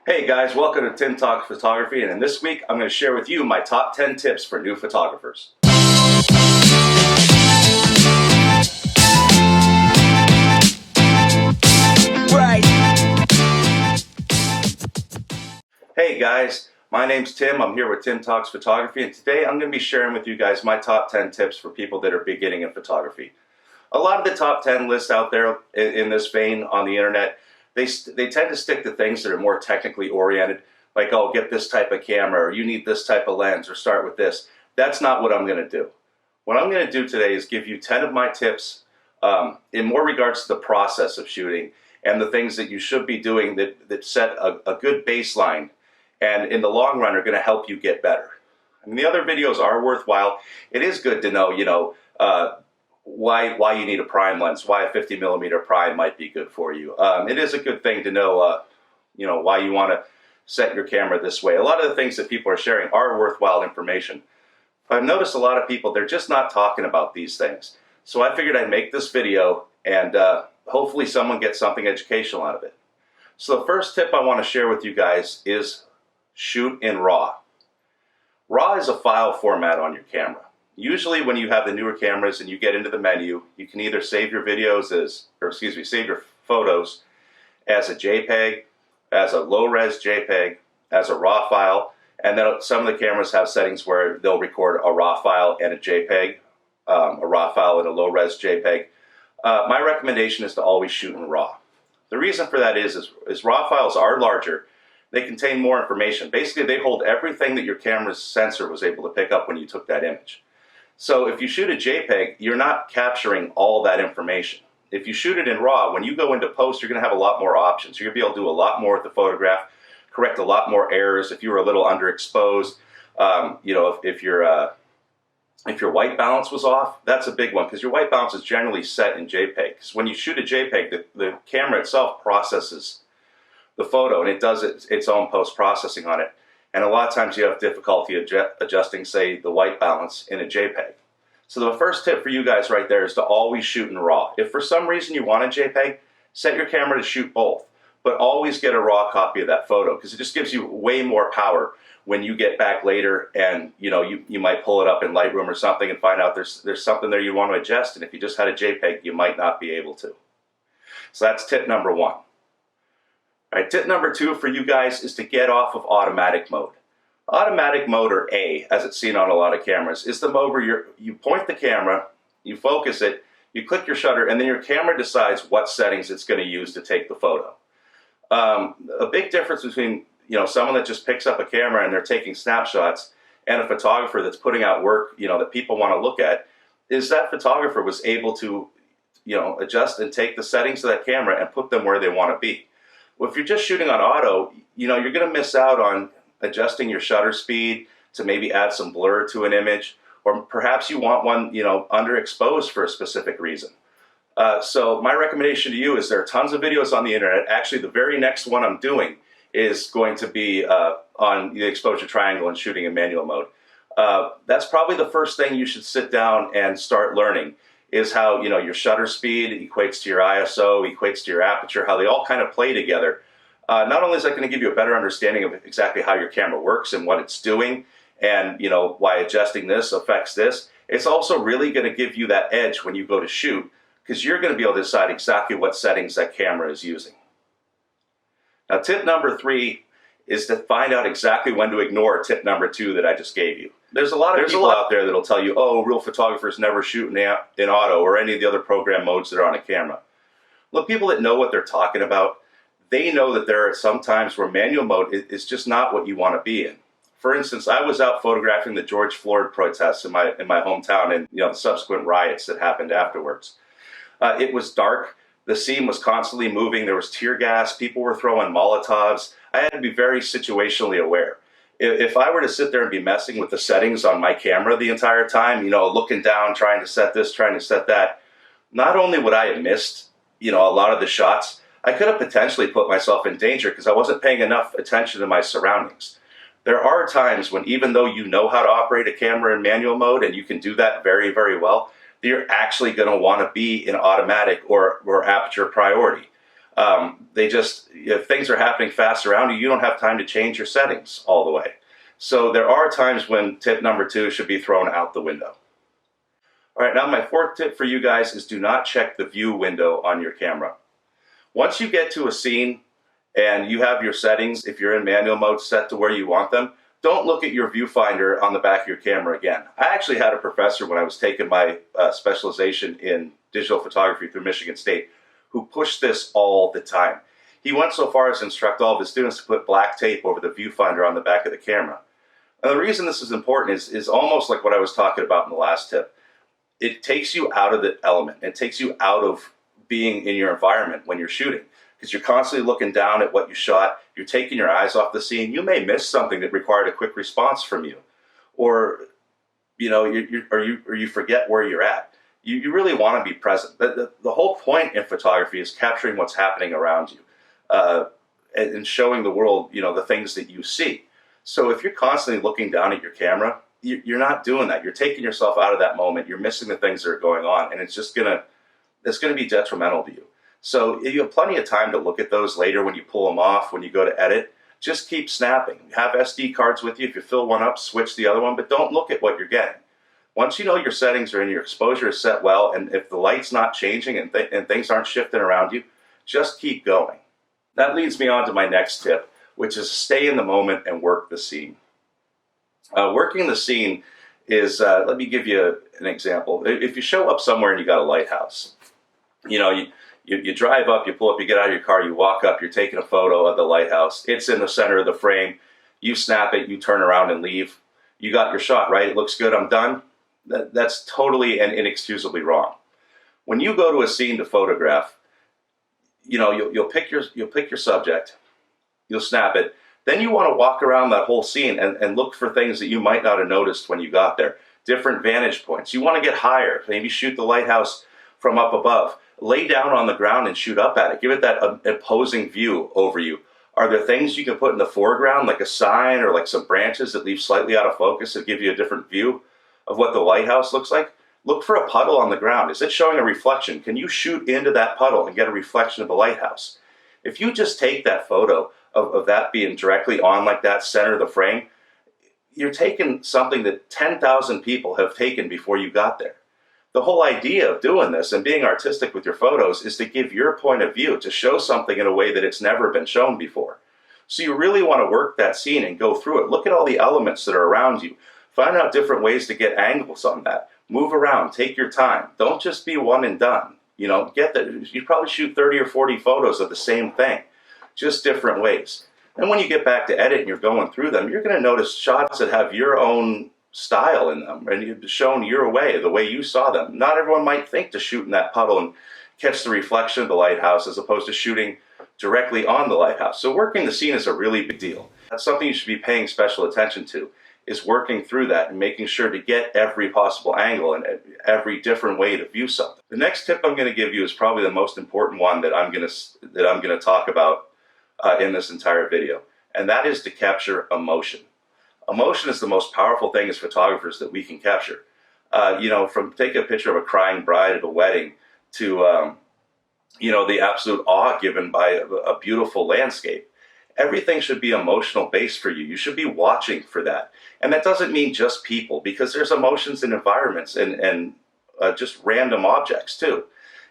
Hey guys, welcome to Tim Talks Photography, and in this week I'm going to share with you my top 10 tips for new photographers. Right. Hey guys, my name's Tim. I'm here with Tim Talks Photography, and today I'm going to be sharing with you guys my top 10 tips for people that are beginning in photography. A lot of the top 10 lists out there in this vein on the internet, they tend to stick to things that are more technically oriented, like, oh, get this type of camera, or you need this type of lens, or start with this. That's not what I'm going to do. What I'm going to do today is give you 10 of my tips in more regards to the process of shooting and the things that you should be doing that set a good baseline and in the long run are going to help you get better. I mean, the other videos are worthwhile. It is good to know, why you need a prime lens, why a 50mm prime might be good for you. It is a good thing to know, why you want to set your camera this way. A lot of the things that people are sharing are worthwhile information. I've noticed a lot of people, they're just not talking about these things. So I figured I'd make this video and hopefully someone gets something educational out of it. So the first tip I want to share with you guys is shoot in RAW. RAW is a file format on your camera. Usually when you have the newer cameras and you get into the menu, you can either save your save your photos as a JPEG, as a low-res JPEG, as a RAW file, and then some of the cameras have settings where they'll record a RAW file and a JPEG, a RAW file and a low-res JPEG. My recommendation is to always shoot in RAW. The reason for that is RAW files are larger. They contain more information. Basically, they hold everything that your camera's sensor was able to pick up when you took that image. So if you shoot a JPEG, you're not capturing all that information. If you shoot it in RAW, when you go into post, you're going to have a lot more options. You're going to be able to do a lot more with the photograph, correct a lot more errors if you were a little underexposed. If your white balance was off, that's a big one because your white balance is generally set in JPEG. Because when you shoot a JPEG, the camera itself processes the photo and it does its own post-processing on it. And a lot of times you have difficulty adjusting, say, the white balance in a JPEG. So the first tip for you guys right there is to always shoot in RAW. If for some reason you want a JPEG, set your camera to shoot both. But always get a RAW copy of that photo because it just gives you way more power when you get back later and you might pull it up in Lightroom or something and find out there's something there you want to adjust. And if you just had a JPEG, you might not be able to. So that's tip number one. All right, tip number two for you guys is to get off of automatic mode. Automatic mode, or A, as it's seen on a lot of cameras, is the mode where you point the camera, you focus it, you click your shutter, and then your camera decides what settings it's going to use to take the photo. A big difference between someone that just picks up a camera and they're taking snapshots and a photographer that's putting out work that people want to look at is that photographer was able to adjust and take the settings of that camera and put them where they want to be. Well, if you're just shooting on auto, you're going to miss out on adjusting your shutter speed to maybe add some blur to an image, or perhaps you want one, underexposed for a specific reason. So my recommendation to you is there are tons of videos on the internet. Actually, the very next one I'm doing is going to be on the exposure triangle and shooting in manual mode. That's probably the first thing you should sit down and start learning is how your shutter speed equates to your ISO, equates to your aperture, how they all kind of play together. Not only is that going to give you a better understanding of exactly how your camera works and what it's doing and why adjusting this affects this, it's also really going to give you that edge when you go to shoot because you're going to be able to decide exactly what settings that camera is using. Now tip number three is to find out exactly when to ignore tip number two that I just gave you. There's a lot of people out there that'll tell you, oh, real photographers never shoot in auto or any of the other program modes that are on a camera. Look, people that know what they're talking about, they know that there are some times where manual mode is just not what you want to be in. For instance, I was out photographing the George Floyd protests in my hometown and the subsequent riots that happened afterwards. It was dark. The scene was constantly moving. There was tear gas. People were throwing Molotovs. I had to be very situationally aware. If I were to sit there and be messing with the settings on my camera the entire time, looking down, trying to set this, trying to set that, not only would I have missed, a lot of the shots, I could have potentially put myself in danger because I wasn't paying enough attention to my surroundings. There are times when even though you know how to operate a camera in manual mode and you can do that very, very well, you're actually going to want to be in automatic or aperture priority. They just, if things are happening fast around you, you don't have time to change your settings all the way. So there are times when tip number 2 should be thrown out the window. All right, now my 4th tip for you guys is do not check the view window on your camera. Once you get to a scene and you have your settings, if you're in manual mode, set to where you want them, don't look at your viewfinder on the back of your camera again. I actually had a professor when I was taking my specialization in digital photography through Michigan State who pushed this all the time. He went so far as to instruct all of his students to put black tape over the viewfinder on the back of the camera. And the reason this is important is almost like what I was talking about in the last tip. It takes you out of the element. It takes you out of being in your environment when you're shooting, because you're constantly looking down at what you shot. You're taking your eyes off the scene. You may miss something that required a quick response from you, or you forget where you're at. You really want to be present. The whole point in photography is capturing what's happening around you and showing the world, the things that you see. So if you're constantly looking down at your camera, you're not doing that. You're taking yourself out of that moment. You're missing the things that are going on, and it's going to be detrimental to you. So you have plenty of time to look at those later when you pull them off, when you go to edit. Just keep snapping. Have SD cards with you. If you fill one up, switch the other one, but don't look at what you're getting. Once you know your settings are in, your exposure is set well, and if the light's not changing and things aren't shifting around you, just keep going. That leads me on to my next tip, which is stay in the moment and work the scene. Working the scene is, let me give you an example. If you show up somewhere and you got a lighthouse, you drive up, you pull up, you get out of your car, you walk up, you're taking a photo of the lighthouse. It's in the center of the frame. You snap it, you turn around and leave. You got your shot, right? It looks good, I'm done. That's totally and inexcusably wrong. When you go to a scene to photograph, you'll pick your subject, you'll snap it. Then you want to walk around that whole scene and look for things that you might not have noticed when you got there. Different vantage points. You want to get higher. Maybe shoot the lighthouse from up above. Lay down on the ground and shoot up at it. Give it that opposing view over you. Are there things you can put in the foreground, like a sign or like some branches that leave slightly out of focus that give you a different view of what the lighthouse looks like? Look for a puddle on the ground. Is it showing a reflection? Can you shoot into that puddle and get a reflection of the lighthouse? If you just take that photo of that being directly on like that, center of the frame, you're taking something that 10,000 people have taken before you got there. The whole idea of doing this and being artistic with your photos is to give your point of view, to show something in a way that it's never been shown before. So you really want to work that scene and go through it. Look at all the elements that are around you. Find out different ways to get angles on that. Move around, take your time. Don't just be one and done. You probably shoot 30 or 40 photos of the same thing, just different ways. And when you get back to edit and you're going through them, you're going to notice shots that have your own style in them and you've shown your way, the way you saw them. Not everyone might think to shoot in that puddle and catch the reflection of the lighthouse as opposed to shooting directly on the lighthouse. So working the scene is a really big deal. That's something you should be paying special attention to, is working through that and making sure to get every possible angle and every different way to view something. The next tip I'm going to give you is probably the most important one that I'm going to talk about in this entire video, and that is to capture emotion. Emotion is the most powerful thing as photographers that we can capture. From take a picture of a crying bride at a wedding to the absolute awe given by a beautiful landscape. Everything should be emotional based for you. You should be watching for that. And that doesn't mean just people, because there's emotions in environments and just random objects too.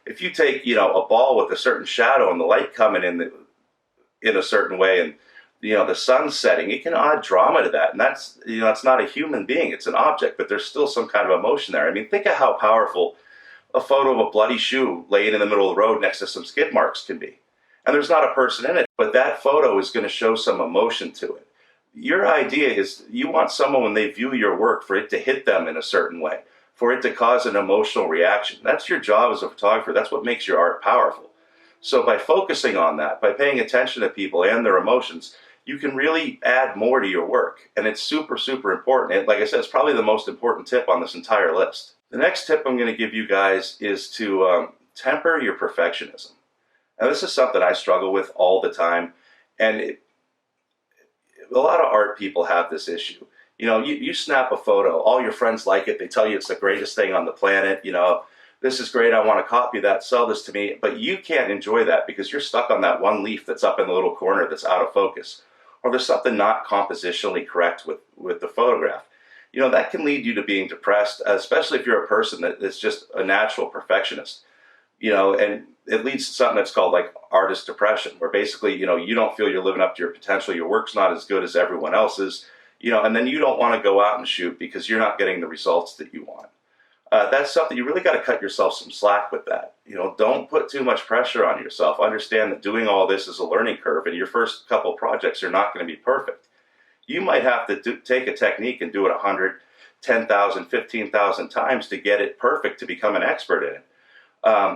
If you take, a ball with a certain shadow and the light coming in a certain way and, the sun setting, it can add drama to that. And that's, it's not a human being, it's an object, but there's still some kind of emotion there. I mean, think of how powerful a photo of a bloody shoe laying in the middle of the road next to some skid marks can be. And there's not a person in it, but that photo is going to show some emotion to it. Your idea is you want someone, when they view your work, for it to hit them in a certain way, for it to cause an emotional reaction. That's your job as a photographer. That's what makes your art powerful. So by focusing on that, by paying attention to people and their emotions, you can really add more to your work. And it's super, super important. And like I said, it's probably the most important tip on this entire list. The next tip I'm going to give you guys is to temper your perfectionism. Now, this is something I struggle with all the time, and a lot of art people have this issue. You snap a photo, all your friends like it, they tell you it's the greatest thing on the planet, this is great, I want to copy that, sell this to me, but you can't enjoy that because you're stuck on that one leaf that's up in the little corner that's out of focus, or there's something not compositionally correct with the photograph. That can lead you to being depressed, especially if you're a person that's just a natural perfectionist. And it leads to something that's called like artist depression, where basically, you don't feel you're living up to your potential, your work's not as good as everyone else's, and then you don't want to go out and shoot because you're not getting the results that you want. That's something you really got to cut yourself some slack with that. Don't put too much pressure on yourself. Understand that doing all this is a learning curve, and your first couple projects are not going to be perfect. You might have to take a technique and do it 100, 10,000, 15,000 times to get it perfect, to become an expert in it.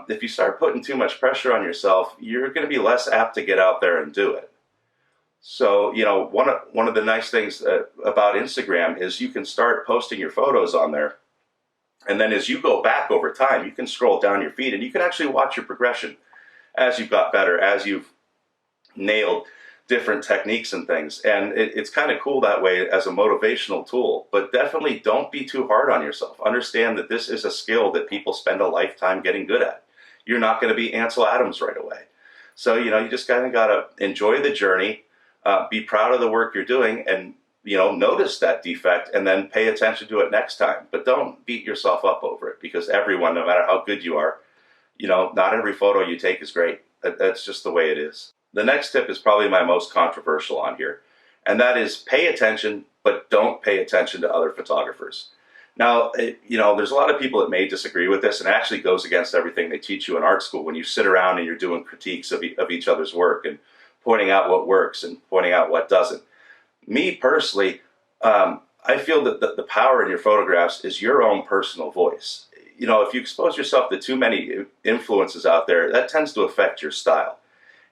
If you start putting too much pressure on yourself, you're going to be less apt to get out there and do it. So, one of the nice things about Instagram is you can start posting your photos on there. And then as you go back over time, you can scroll down your feed and you can actually watch your progression as you've got better, as you've nailed different techniques and things. And it's kind of cool that way as a motivational tool, but definitely don't be too hard on yourself. Understand that this is a skill that people spend a lifetime getting good at. You're not going to be Ansel Adams right away. So, you just kind of got to enjoy the journey, be proud of the work you're doing, and notice that defect and then pay attention to it next time. But don't beat yourself up over it, because everyone, no matter how good you are, not every photo you take is great. That's just the way it is. The next tip is probably my most controversial on here, and that is pay attention, but don't pay attention to other photographers. Now, there's a lot of people that may disagree with this, and it actually goes against everything they teach you in art school when you sit around and you're doing critiques of each other's work and pointing out what works and pointing out what doesn't. Me personally, I feel that the power in your photographs is your own personal voice. If you expose yourself to too many influences out there, that tends to affect your style.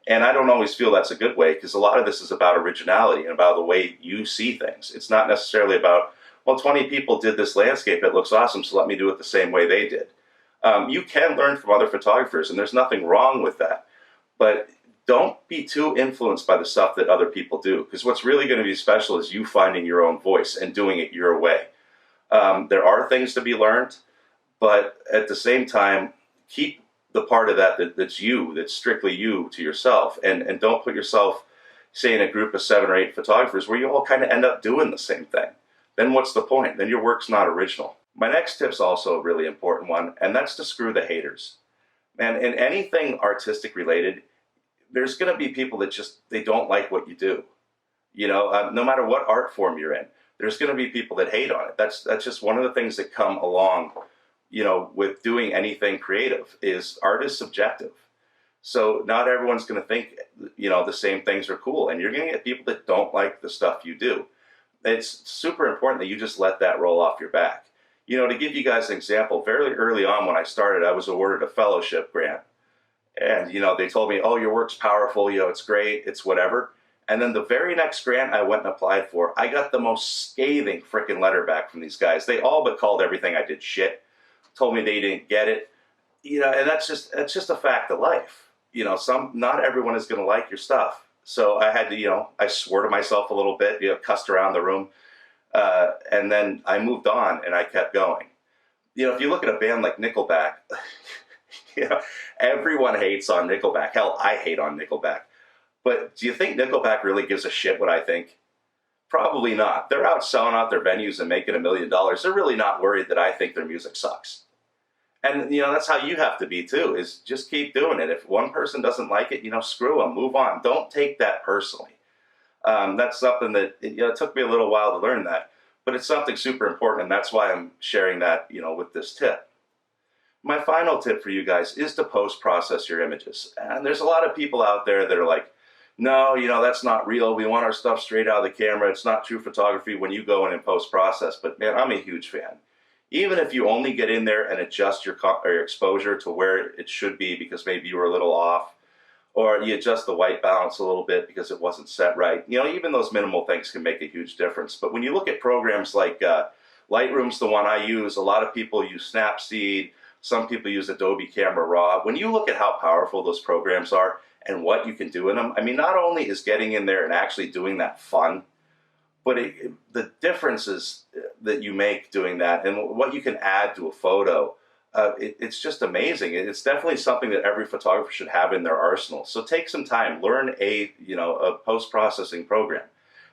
And I don't always feel that's a good way, because a lot of this is about originality and about the way you see things. It's not necessarily about, well, 20 people did this landscape, it looks awesome, so let me do it the same way they did. You can learn from other photographers, and there's nothing wrong with that. But don't be too influenced by the stuff that other people do, because what's really going to be special is you finding your own voice and doing it your way. There are things to be learned, but at the same time, keep the part of that's you, that's strictly you, to yourself, and don't put yourself, say, in a group of 7 or 8 photographers where you all kind of end up doing the same thing. Then what's the point? Then your work's not original. My next tip's also a really important one, and that's to screw the haters. Man, in anything artistic related, there's going to be people that they don't like what you do. No matter what art form you're in, there's going to be people that hate on it. That's just one of the things that come along, with doing anything creative, is art is subjective. So not everyone's going to think, the same things are cool. And you're going to get people that don't like the stuff you do. It's super important that you just let that roll off your back. To give you guys an example, very early on when I started, I was awarded a fellowship grant. And, they told me, oh, your work's powerful, it's great, it's whatever. And then the very next grant I went and applied for, I got the most scathing frickin' letter back from these guys. They all but called everything I did shit, told me they didn't get it. And that's just a fact of life. Not everyone is going to like your stuff. So I had to, I swore to myself a little bit, cussed around the room. And then I moved on and I kept going. If you look at a band like Nickelback, everyone hates on Nickelback. Hell, I hate on Nickelback. But do you think Nickelback really gives a shit what I think? Probably not. They're out selling out their venues and making $1 million. They're really not worried that I think their music sucks. And, that's how you have to be too, is just keep doing it. If one person doesn't like it, screw them, move on. Don't take that personally. That's something that, it took me a little while to learn that, but it's something super important, and that's why I'm sharing that, with this tip. My final tip for you guys is to post-process your images. And there's a lot of people out there that are like, no, that's not real. We want our stuff straight out of the camera. It's not true photography when you go in and post-process. But man, I'm a huge fan. Even if you only get in there and adjust your exposure to where it should be because maybe you were a little off, or you adjust the white balance a little bit because it wasn't set right. Even those minimal things can make a huge difference. But when you look at programs like Lightroom's the one I use, a lot of people use Snapseed, some people use Adobe Camera Raw. When you look at how powerful those programs are and what you can do in them, not only is getting in there and actually doing that fun, but the differences that you make doing that and what you can add to a photo it's just amazing. It's definitely something that every photographer should have in their arsenal. So take some time, learn a post-processing program.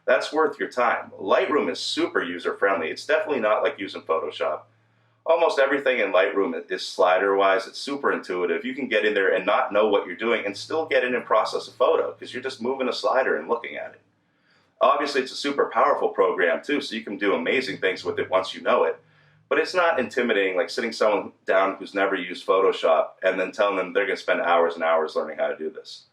That's worth your time. Lightroom is super user-friendly. It's definitely not like using Photoshop. Almost everything in Lightroom is slider-wise. It's super intuitive. You can get in there and not know what you're doing and still get in and process a photo because you're just moving a slider and looking at it. Obviously, it's a super powerful program too, so you can do amazing things with it once you know it. But it's not intimidating like sitting someone down who's never used Photoshop and then telling them they're going to spend hours and hours learning how to do this.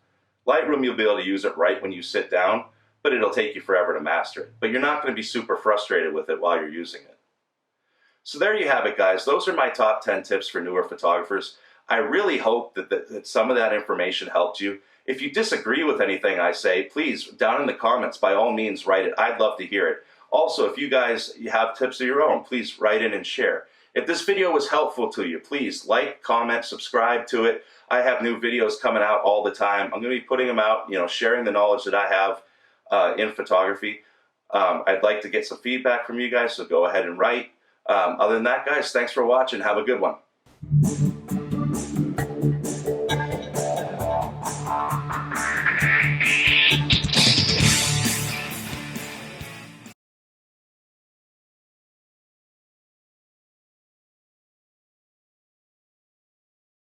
Lightroom, you'll be able to use it right when you sit down, but it'll take you forever to master it. But you're not going to be super frustrated with it while you're using it. So there you have it, guys. Those are my top 10 tips for newer photographers. I really hope that some of that information helped you. If you disagree with anything I say, please, down in the comments, by all means, write it. I'd love to hear it. Also, if you guys have tips of your own, please write in and share. If this video was helpful to you, please like, comment, subscribe to it. I have new videos coming out all the time. I'm going to be putting them out, sharing the knowledge that I have in photography. I'd like to get some feedback from you guys, so go ahead and write. Other than that, guys, thanks for watching. Have a good one.